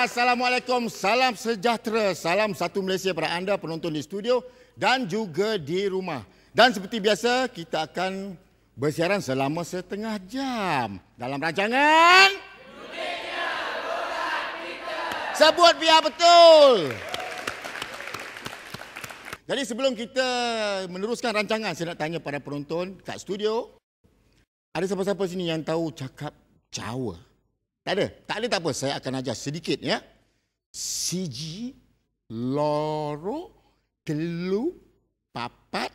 Assalamualaikum, salam sejahtera, salam satu Malaysia para anda penonton di studio dan juga di rumah. Dan seperti biasa, kita akan bersiaran selama setengah jam dalam rancangan Sebut Biar Betul. Jadi sebelum kita meneruskan rancangan, saya nak tanya pada penonton kat studio, ada siapa-siapa sini yang tahu cakap Jawa? Tak ada? Tak apa. Saya akan ajar sedikit ya. Siji, loro, telu, papat,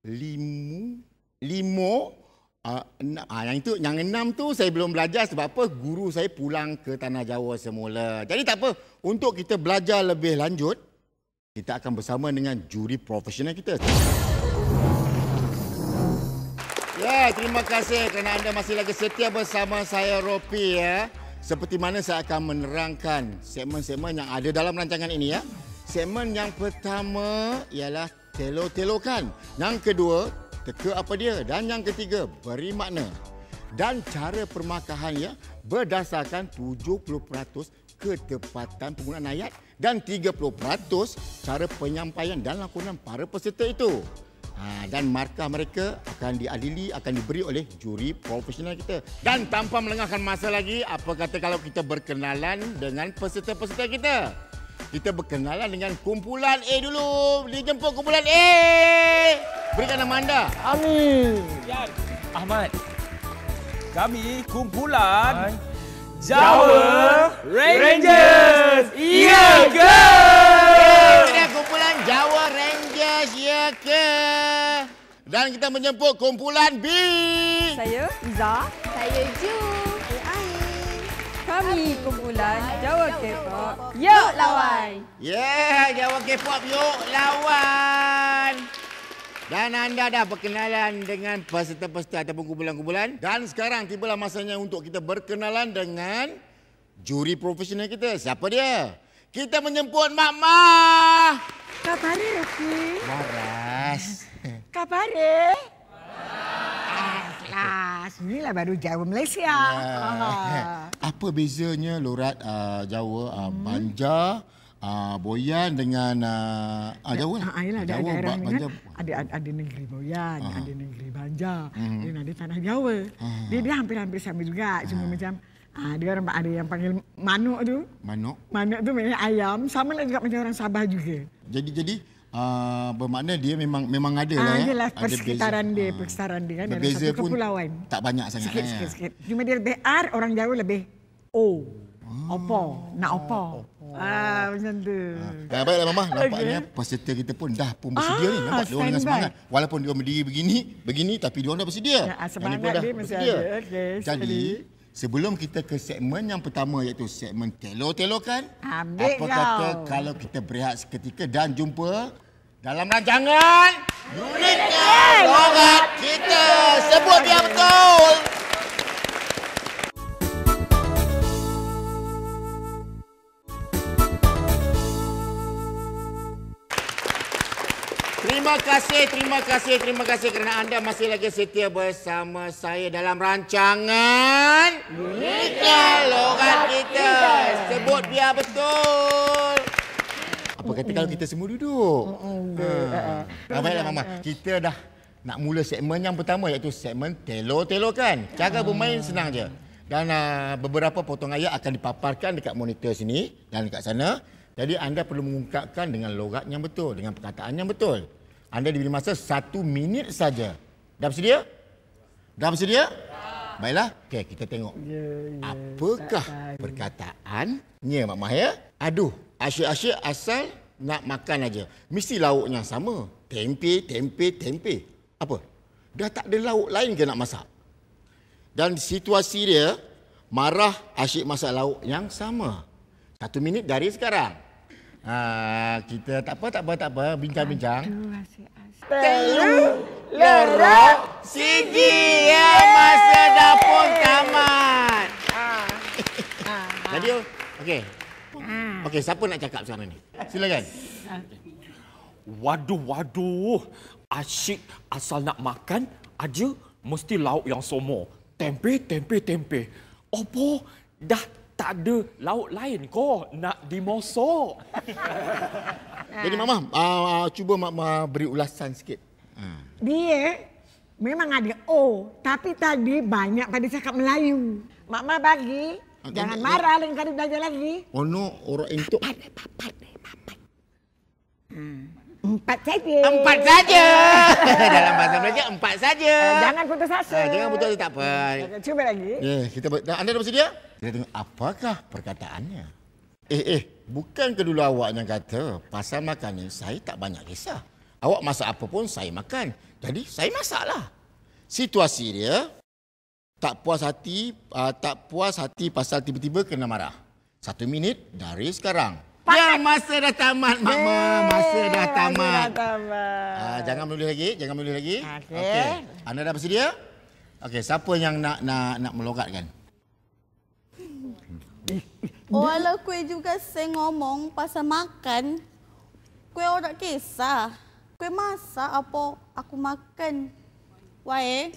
limo. Yang enam tu saya belum belajar sebab apa? Guru saya pulang ke Tanah Jawa semula. Jadi tak apa. Untuk kita belajar lebih lanjut, kita akan bersama dengan juri profesional kita. Ya, terima kasih kerana anda masih lagi setia bersama saya, Ropi ya. Seperti mana saya akan menerangkan segmen-segmen yang ada dalam rancangan ini ya. Segmen yang pertama ialah telo-telokan. Yang kedua, teka apa dia. Dan yang ketiga, beri makna. Dan cara permakahannya berdasarkan 70% ketepatan penggunaan ayat dan 30% cara penyampaian dan lakonan para peserta itu. Dan markah mereka akan diadili, akan diberi oleh juri profesional kita. Dan tanpa melengahkan masa lagi, apa kata kalau kita berkenalan dengan peserta-peserta kita? Kita berkenalan dengan kumpulan A dulu. Dijemput kumpulan A. Berikan nama anda. Amin. Yan. Ahmad. Kami kumpulan Jawa Rangers. Iya ke? Kita kumpulan Jawa Rangers. Iya ke? Dan kita menjemput kumpulan B. Saya Iza. Saya Ju. Kami kumpulan Jawa K-pop. Yuk lawan. Jawa K-pop yuk lawan. Dan anda dah berkenalan dengan peserta-peserta ataupun kumpulan-kumpulan. Dan sekarang tibalah masanya untuk kita berkenalan dengan juri profesional kita. Siapa dia? Kita menjemput Mak Mah. Kabar Rocky. Waras. Kabar kelas. Inilah baru Jawa Malaysia. Apa bezanya lorat Jawa Banjar, Boyan dengan Jawa lah. Ada Jawa, daerah Banjar. Ada negeri Boyan, ada negeri Banjar, dan ada tanah Jawa. Dia hampir-hampir sama juga, cuma macam dia orang ada yang panggil manuk tu. Manuk tu maknanya ayam, sama lah juga macam orang Sabah juga. Jadi bermakna dia memang ada lah ya. Ialah persekitaran dia kan dalam satu kepulauan. Tak banyak sangat. Sikit. Cuma dia lebih R, orang Jawa lebih O. Opo, nak opo. Macam tu. Baiklah Mama, nampaknya peserta kita pun bersedia ni. Nampak dia orang dengan semangat. Walaupun dia berdiri begini tapi dia orang dah bersedia. Semangat dia masih ada. Jadi, sebelum kita ke segmen yang pertama iaitu segmen telo-telokan, apa kata kalau kita berehat seketika dan jumpa dalam rancangan Uniknya Logat Kita. Sebut Biar Betul. Terima kasih kerana anda masih lagi setia bersama saya dalam rancangan Uniknya Logat Kita. Sebut Biar Betul. Apa kata kalau kita semua duduk? Baiklah Mama, kita dah nak mula segmen yang pertama iaitu segmen telo-telokan. Cara bermain senang je. Dan beberapa potong ayat akan dipaparkan dekat monitor sini dan dekat sana. Jadi anda perlu mengungkapkan dengan logat yang betul, dengan perkataan yang betul. Anda diberi masa 1 minit saja. Dah bersedia? Ya. Baiklah. Okey, kita tengok. Apakah perkataannya Mak Mah ya? Aduh, asyik-asyik asal nak makan aja. Mesti lauknya sama. Tempe. Apa? Dah tak ada lauk lain ke nak masak? Dan situasi dia marah asyik masak lauk yang sama. 1 minit dari sekarang. Kita tak apa bincang-bincang. Telu, loro, siji ya, masa dah pun tamat. Jadi okey, siapa nak cakap sekarang ni? Silakan. Waduh. Asyik asal nak makan aja mesti lauk yang sama. Tempe. Apa? Dah Tak ada lauk lain kau nak dimosok. Jadi Mama, cuba Mama beri ulasan sikit. Dia memang ada O, tapi tadi banyak pada cakap Melayu. Mama bagi, jangan marah lain kali belajar lagi. Oh no, orang itu. Empat saja. Empat saja. Dalam bahasa Melayu 4 saja. Jangan putus asa. Jangan putus asa, tak apa. Cuba lagi. Anda dah bersedia? Kita tengok apakah perkataannya. Bukan ke dulu awak yang kata pasal makan ni saya tak banyak kisah. Awak masak apa pun saya makan. Jadi saya masaklah. Situasi dia tak puas hati pasal tiba-tiba kena marah. 1 minit dari sekarang. Ya, masa dah tamat, Mama. Masa dah tamat. Jangan menulis lagi. Okey. Anda dah bersedia? Okey, siapa yang nak melogatkan? Walau kue juga saya ngomong pasal makan, kue orang kisah. Kue masak apa aku makan. Wae.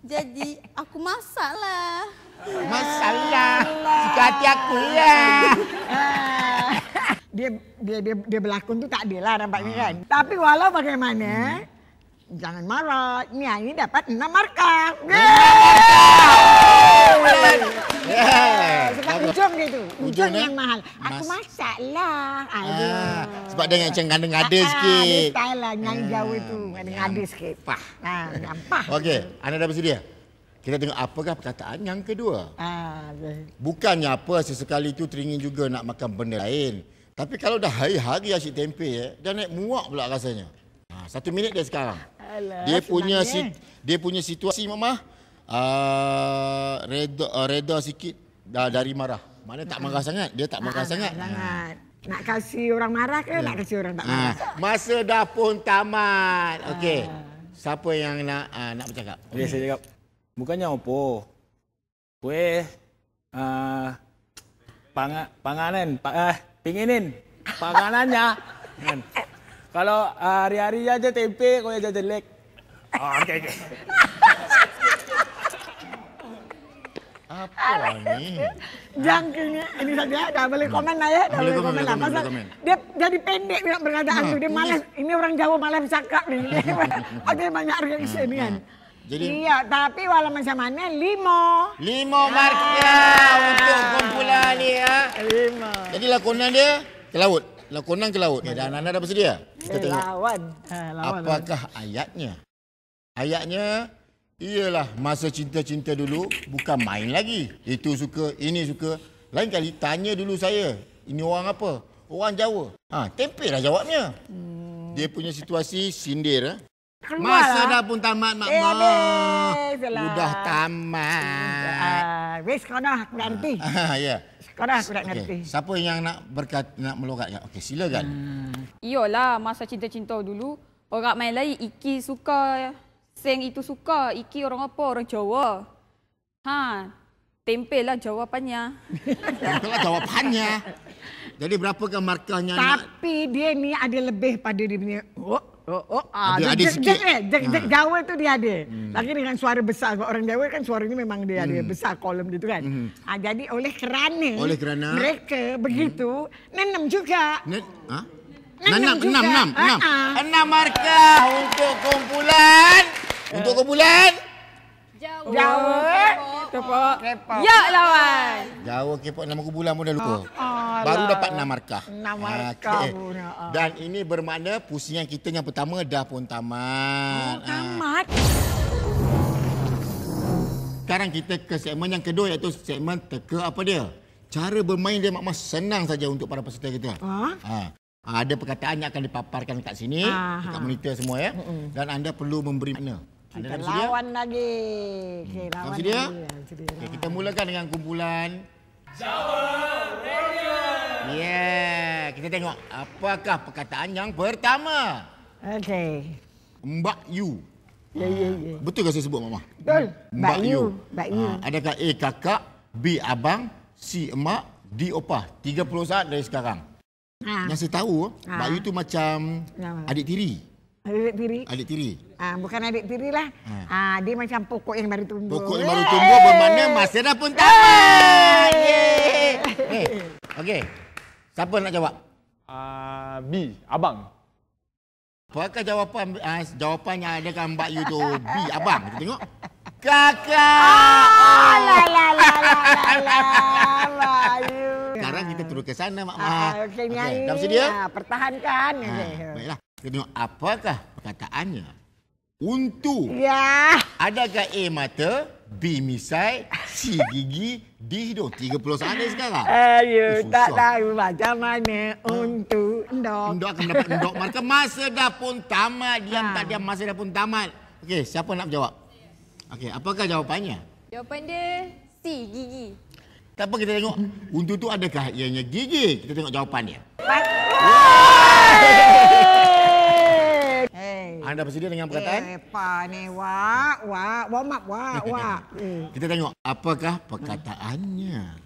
Jadi aku masaklah. Masalah. Suka hati aku lah. Dia berlakon tu tak adalah nampaknya kan. Tapi walau bagaimana, jangan marah. Ini dapat 6 markah. Sebab ujung dia tu. Ujung yang mahal. Aku masaklah. Sebab dia macam ngada-ngada sikit. Dia style lah nyanyi Jawa tu. Ngada-ngada sikit. Nyampah. Okey, anda dah bersedia? Kita tengok apakah perkataan yang kedua. Bukannya apa sesekali tu teringin juga nak makan benda lain. Tapi kalau dah hari-hari asyik tempe, dah naik muak pula rasanya. 1 minit dia sekarang. Dia punya situasi Mama reda sikit dari marah. Mana tak marah sangat, dia tak marah sangat. Nak kasih orang marah ke nak kasih orang tak marah? Masa dah pun tamat. Okey. Siapa yang nak bercakap? Okey, saya cakap. Bukannya apa. Kue pinginin panganannya. Kan. Kalau hari-hari aja tempe, kau aja jelek. Okey. Apa ni? Jangkingnya ini saja, dah boleh komen lah ya. Dah boleh komen lah. Pasal dia jadi pendek nak perkataan tu. Dia malas, ini orang Jawa malas bercakap ni. Ada banyak reaction ni kan. Jadi, iya, tapi walau macam mana, 5 markah untuk kumpulan ni ya. 5. Jadi lakonan dia ke laut. Lakonan ke laut. Dan anda dah bersedia? Kita tengok. Lawan. Apakah ayatnya? Ayatnya ialah masa cinta-cinta dulu bukan main lagi. Itu suka, ini suka. Lain kali tanya dulu saya. Ini orang apa? Orang Jawa. Tempe lah jawabnya. Dia punya situasi sindir. Masa dah pun tamat, Mak Mak. Sudah tamat. Wes, kau dah aku nak ngerti. Ya. Kau dah aku nak ngerti. Siapa yang nak melogatkan? Okey, silakan. Iyalah, masa cinta-cinta dulu, orang main lain, Iki suka, Seng itu suka. Iki orang apa? Orang Jawa. Tempe lah jawapannya. Tempe lah jawapannya. Jadi berapakah markahnya? Tapi dia ni ada lebih pada dia punya... Ada sikit. Jawa tu dia ada. Lagi dengan suara besar. Sebab orang Jawa kan suara ni memang dia ada besar kolom dia tu kan. Jadi oleh kerana mereka begitu, nanam juga. Enam markah untuk kumpulan. Jawa. Kepok. Ya lawan. Jawa Kepok nama kumpulan pun dah lupa. Baru dapat 6 markah. 6 markah. Dan ini bermakna pusingan kita yang pertama dah pun tamat. Tamat. Sekarang kita ke segmen yang kedua iaitu segmen teka apa dia. Cara bermain dia Mak Mas senang saja untuk para peserta kita. Ada perkataan yang akan dipaparkan kat sini, dekat monitor semua ya. Dan anda perlu memberi makna. Anda dah bersedia? Lawan lagi. Okay, lawan bersedia? Lagi. Okay, kita mulakan dengan kumpulan Jawa Warrior. Ya, kita tengok apakah perkataan yang pertama. Okey. Mbak Yu. Ya. Betul ke saya sebut Mama? Betul. Mbak Yu. Adakah A kakak, B abang, C emak, D opah. 30 saat dari sekarang. Yang saya tahu, Mbak Yu tu macam adik tiri. Adik tiri. Adik tiri. Bukan adik tiri lah. Dia macam pokok yang baru tumbuh. Pokok yang baru tumbuh bermakna masa dah pun tamat. Okey. Siapa nak jawab? B. Abang. Apakah jawapannya ada gambar you tu? B. Abang. Kita tengok. Kakak. Sekarang kita turun ke sana, Mak Mak. Okey, Nyai. Dah bersedia? Pertahankan. Baiklah. Kita tengok apakah perkataannya. Untu. Ya. Adakah A mata, B misai, C gigi, D hidung? 30 saat dia sekarang. Ayo, tak susah. tahu macam mana untuk endok. Endok akan mendapat endok. Maka masa dah pun tamat. Diam tak diam, masa dah pun tamat. Okey, siapa nak menjawab? Okey, apakah jawapannya? Jawapan dia C, gigi. Tak apa, kita tengok. Untu tu adakah ianya gigi? Kita tengok jawapan dia. Anda bersedia dengan perkataan? Apa ni, wak, warm up, wak. Kita tengok apakah perkataannya.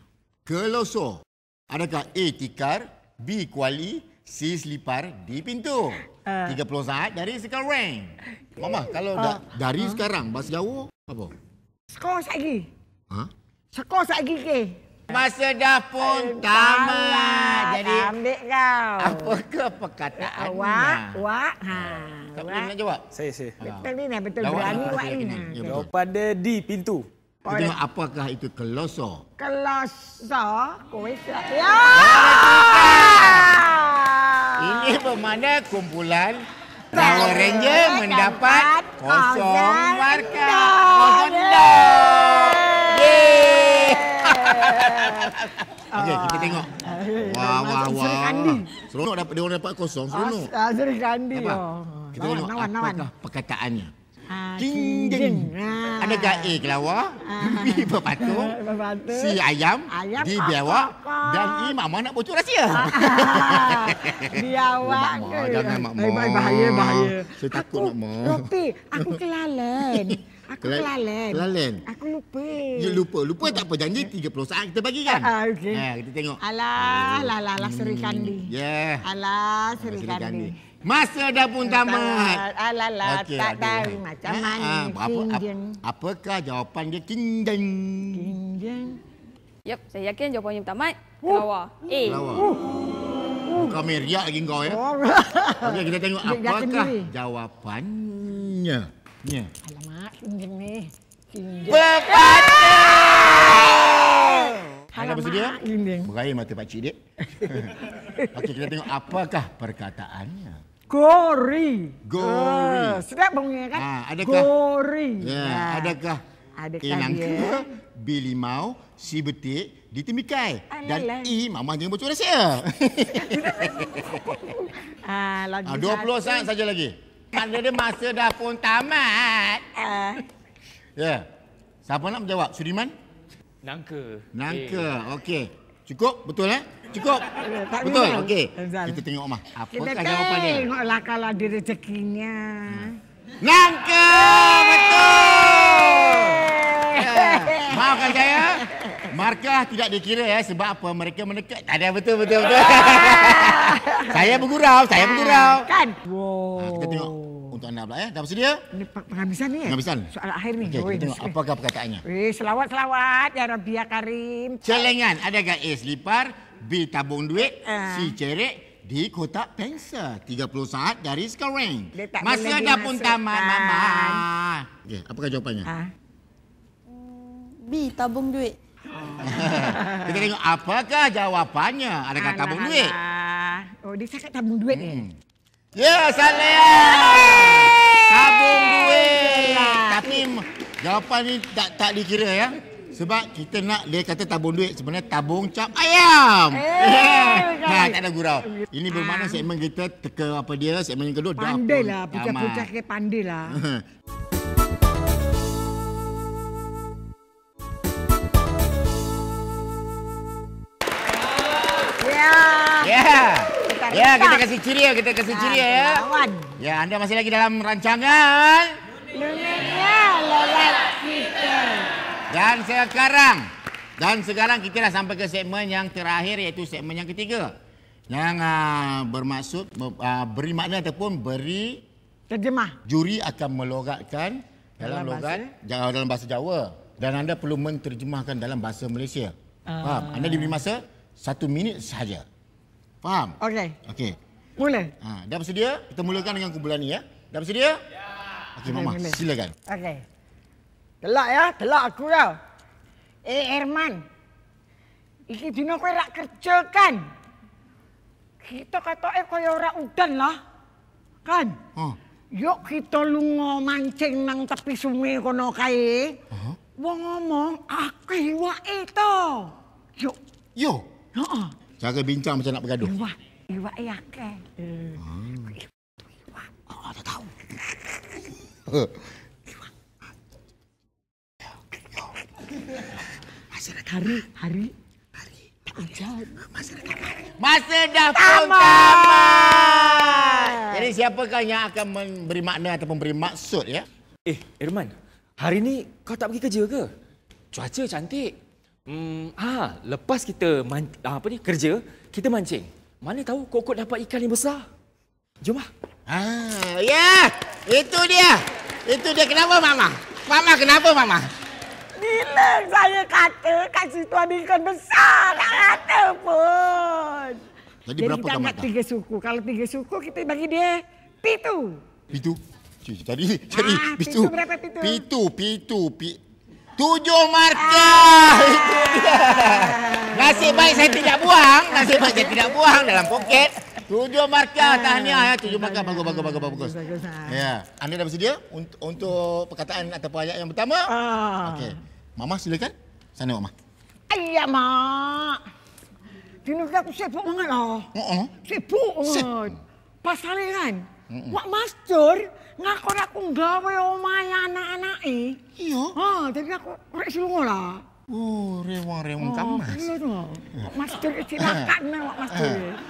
Kelosor. Adakah A tikar, B kuali, C selipar, D pintu? 30 saat dari sekarang. Mama, kalau dari sekarang bahasa Jawa apa? Skor lagi. Ha? Skor lagi ke? Masa dah pun tamat. Jadi ambil kau. apakah perkataannya? Wak. Siapa yang nak jawab? Saya. Betul ni, betul Jawab berani apa wak saya ni. kena? Ya, betul. Jawapan dia D. Pintu. Kita tengok apakah itu kelosor. Kelosor, kowe ya. Ini bermakna kumpulan Power Ranger mendapat kosong markah. Kosong dok. Yeay. Okey, kita tengok. Wah. Seronok dia orang dapat kosong, seronok. Seri kandi. Apa? Kita tengok apakah perkataannya. King. Adakah A kelawar, B berpatung, C ayam, D biawak dan E Mama nak bocor rahsia. Biawak ke? Jangan Mak Mak. Bahaya. Saya takut Mak Mak. Tapi aku kelalen. Kelalen. Aku lupa. Ya lupa tak apa, janji 30 saat kita bagi kan? Okey. Kita tengok. Alah, seri kandi. Ya. Alah, seri kandi. Masa dah pun tamat. Alah, Okey, tak aduh. tahu macam mana. Apakah jawapan dia Kinjeng? Yap, saya yakin jawapannya tamat. Kelawar. A. Kelawar. Kau meriak lagi kau ya. Okey, kita tengok Dia yakin apakah diri. jawapannya. Alamak, kinjeng ni. Betul! Anda bersedia? Kinjeng. Berair mata pakcik dia. Okey, kita tengok apakah perkataannya. Gori. Sedap bunyinya kan? Adakah? Gori. Ya, adakah Adakah A nangka, dia? B limau, C betik, D temikai dan Alah. E Mama jangan bocor rahsia. Lagi 20 saat saja lagi. Makna dia masa dah pun tamat. Ya. Siapa nak menjawab? Sudiman? Nangka. Okey. Cukup? Betul Cukup? tak Betul? minat. Okey. Azal. Kita tengok Mah. Kita Apakah jawapan dia? tengoklah kalau ada rezekinya. Nangka! Betul! Ya. Maafkan saya. Markah tidak dikira sebab apa mereka mendekat. Tak ada betul. Saya bergurau. Kan? Wow. Kita tengok untuk anda pula Dah bersedia? Ini penghabisan ni Penghabisan. Soal akhir ni. Okey, kita tengok apakah perkataannya. Selawat ya Rabbi ya Karim. Celengan. Adakah A selipar, B tabung duit, C cerek, D kotak pensel. 30 saat dari sekarang. Dia tak Masa boleh dah pun dimasukkan. tamat, Mama. Okey, apakah jawapannya? B, tabung duit. Kita tengok apakah jawapannya. Adakah tabung duit? Oh, dia cakap tabung duit ni. Ya, salah. Tabung duit. Tapi jawapan ni tak dikira ya. Sebab kita nak dia kata tabung duit sebenarnya tabung cap ayam. Tak ada gurau. Ini bermakna segmen kita teka apa dia segmen yang kedua dah Pandai pun lah, tamat. pucak-pucak ke pandai lah. Ya, kita kasih ceria, ya. Ya, anda masih lagi dalam rancangan Logat kita. Dan sekarang kita dah sampai ke segmen yang terakhir iaitu segmen yang ketiga. Yang bermaksud beri makna ataupun beri Terjemah. Juri akan melogatkan dalam bahasa Jawa dan anda perlu menterjemahkan dalam bahasa Malaysia. Faham? Anda diberi masa 1 minit sahaja. Faham? Okey. Mula. Dah bersedia? Kita mulakan dengan kumpulan ni ya. Dah bersedia? Okey, Mama, silakan. Okey. Telak ya, telak aku tau. Herman. Iki dino kowe rak kerja kan? Kita kata kaya ora udan lah. Kan? Yuk kita lunga mancing nang tepi sungai kono kae. Wong ngomong akeh iwake to. Yuk. Yo. Heeh. Cara bincang macam nak bergaduh. Iwake akeh. Tak tahu. Hari. Masa dah pun tamat. Jadi siapakah yang akan memberi makna ataupun memberi maksud ya? Irman, hari ni kau tak pergi kerja ke? Cuaca cantik. Lepas kita kerja, kita mancing. Mana tahu kokok dapat ikan yang besar. Jom lah. Ya, itu dia. Itu dia. Kenapa Mama? Kenapa Mama? Bila saya kata kat situ ada ikan besar, tak kata pun. Jadi berapa kita kamat angkat 3 suku. Kalau 3 suku kita bagi dia pitu. Jadi pitu. Berapa pitu? Pitu. 7 markah. Itu dia. Nasib baik saya tidak buang dalam poket. 7 markah. Tahniah ya. 7 markah. Bagus. Ya. Anda dah bersedia untuk perkataan ataupun ayat yang pertama? Okey. Mama silakan. Sana Mama. Ayah mak. Dino aku sibuk banget lah. Sibuk banget. Pasalnya kan, Wak Mastur ngakon aku gawe omah anak-anak Iya. Jadi aku korek silungo lah. Rewang kamas. Iya tu. Wak Mastur silakan Wak Mastur.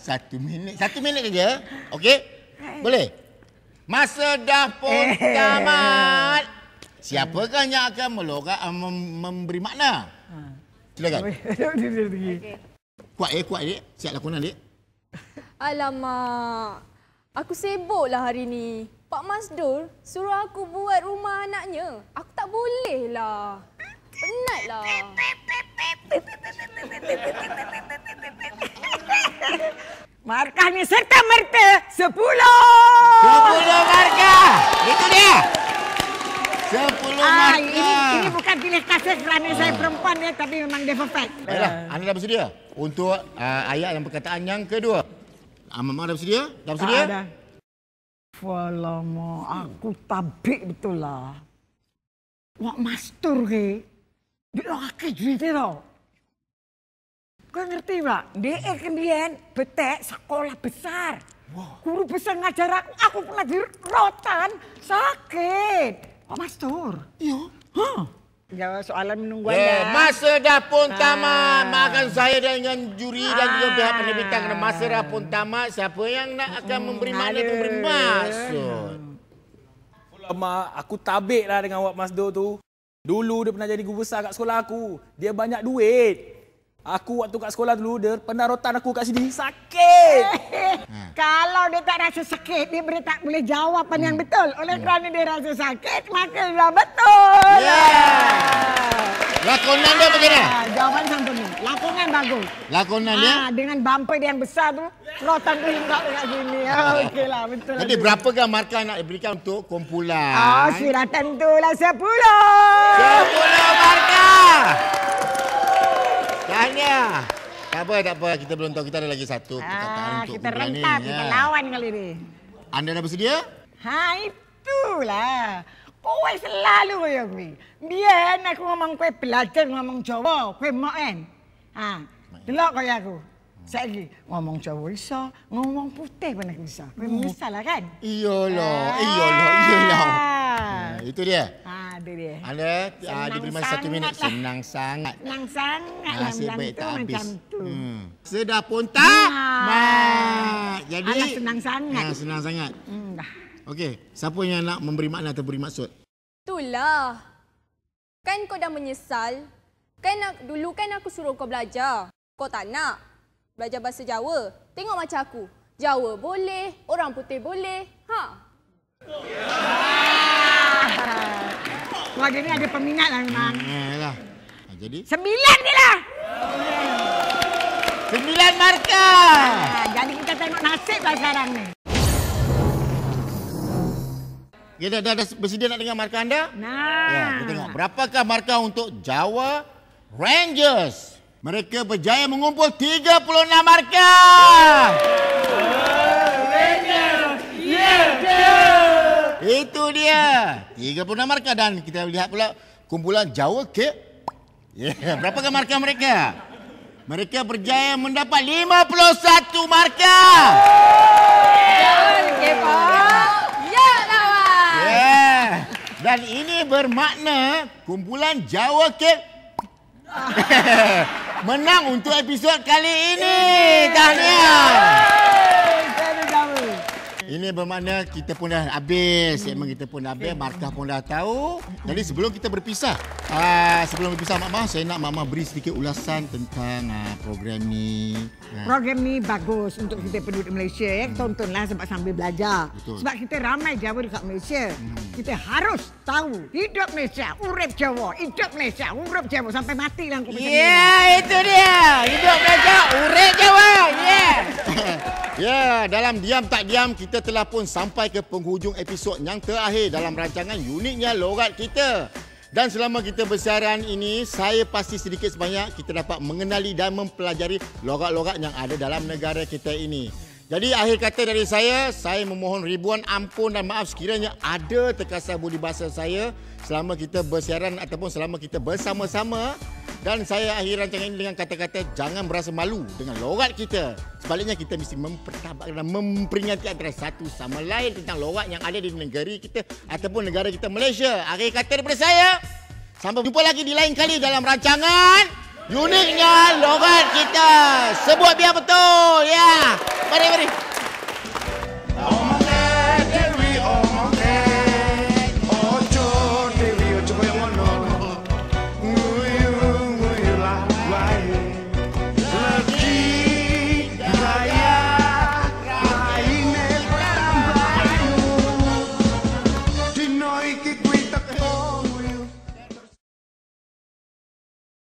1 minit. 1 minit saja. Okey? Boleh? Masa dah pun tamat. Siapakah yang akan memberi makna? Silakan. Kuat Dik. Siap lakonan Dik. Alamak. Aku sibuklah hari ni. Pak Masdur suruh aku buat rumah anaknya. Aku tak boleh lah. Penatlah. Markah ni serta merta 10. 10 markah. Itu dia. 10 markah. Ini bukan pilih kasih kerana saya perempuan ya, tapi memang dia perfect. Baiklah, anda dah bersedia untuk ayat yang perkataan yang kedua. Mama dah bersedia? Dah bersedia? Dah. Alamak, aku tabik betul lah. Wak Mastur ke, dia akeh duit dia tau. Kau ngerti tak? Dia kemudian betek sekolah besar. Guru besar ngajar aku pernah di rotan, sakit. Wak Mastur. Iya. Jawab soalan menunggu anda. Masa dah pun tamat. Maafkan saya dengan juri dan juga pihak penerbitan. Kerana masa dah pun tamat. Siapa yang nak akan memberi makna tu memberi maksud. Mak, aku tabik lah dengan Wak Masdur tu. Dulu dia pernah jadi guru besar kat sekolah aku. Dia banyak duit. Aku waktu kat sekolah dulu, dia pernah rotan aku kat sini. Sakit! Kalau dia tak rasa sakit, dia tak boleh jawapan yang betul. Oleh kerana dia rasa sakit, maka dia betul. Lakonan dia macam mana? Jawapan sampai ni. Lakonan bagus. Lakonan dia? Dengan bumper dia yang besar tu, rotan tu hinggap dekat sini. Okeylah, betul. Jadi berapakah markah nak diberikan untuk kumpulan? Sudah tentulah 10. 10 markah! Tahniah. Tak apa. Kita belum tahu. Kita ada lagi satu perkataan untuk kita kumpulan ni. rentap, kita lawan kali ni. Anda dah bersedia? Itulah. Kowe selalu kaya kowe. Biar aku ngomong kowe belajar ngomong Jawa, kowe mak kan. Delok kaya aku. Saiki ngomong Jawa iso, ngomong putih pun aku iso. Kowe bisa lah kan? Iyalah. Itu dia. Itu dia. Anda diberi masa 1 minit. Senang sangat. Senang sangat. Nasib baik tak habis. Macam tu. Sudah pun tamat. Jadi senang sangat. Senang sangat. Dah. Okey, siapa yang nak memberi makna atau beri maksud? Itulah. Kan kau dah menyesal. Dulu kan aku suruh kau belajar. Kau tak nak belajar bahasa Jawa. Tengok macam aku. Jawa boleh, orang putih boleh. Ha. Wah, dia ni ada peminat lah memang. Yalah. Jadi 9 dia lah. 9 markah. Jadi kita tengok nasib lah sekarang ni. Kita dah bersedia nak dengar markah anda? Nah. Ya, kita tengok. Berapakah markah untuk Jawa Rangers? Mereka berjaya mengumpul 36 markah. Itu dia. 36 markah dan kita lihat pula kumpulan Jawa Cape. Berapakah markah mereka? Mereka berjaya mendapat 51 markah. Ya, kawan. Dan ini bermakna kumpulan Jawa Cape menang untuk episod kali ini. Tahniah. Ini bermakna kita pun dah habis, segmen kita pun dah habis, markah pun dah tahu. Jadi sebelum kita berpisah, Mak saya nak Mak beri sedikit ulasan tentang program ni. Program ni bagus untuk kita penduduk Malaysia. Tontonlah sebab sambil belajar. Betul. Sebab kita ramai Jawa dekat Malaysia. Kita harus tahu hidup Malaysia, urip Jawa. Hidup Malaysia, urip Jawa. Sampai mati lah. Itu dia. Hidup Malaysia, urip Jawa. Ya, dalam diam tak diam kita telah pun sampai ke penghujung episod yang terakhir dalam rancangan uniknya logat kita. Dan selama kita bersiaran ini, saya pasti sedikit sebanyak kita dapat mengenali dan mempelajari logat-logat yang ada dalam negara kita ini. Jadi akhir kata dari saya memohon ribuan ampun dan maaf sekiranya ada terkasar budi bahasa saya selama kita bersiaran ataupun selama kita bersama-sama. Dan saya akhir rancangan ini dengan kata-kata jangan berasa malu dengan logat kita. Sebaliknya kita mesti mempertabak dan memperingati antara satu sama lain tentang logat yang ada di negeri kita ataupun negara kita Malaysia. Akhir kata daripada saya, sampai jumpa lagi di lain kali dalam rancangan uniknya logat kita. Sebut biar betul. Ya. Mari. que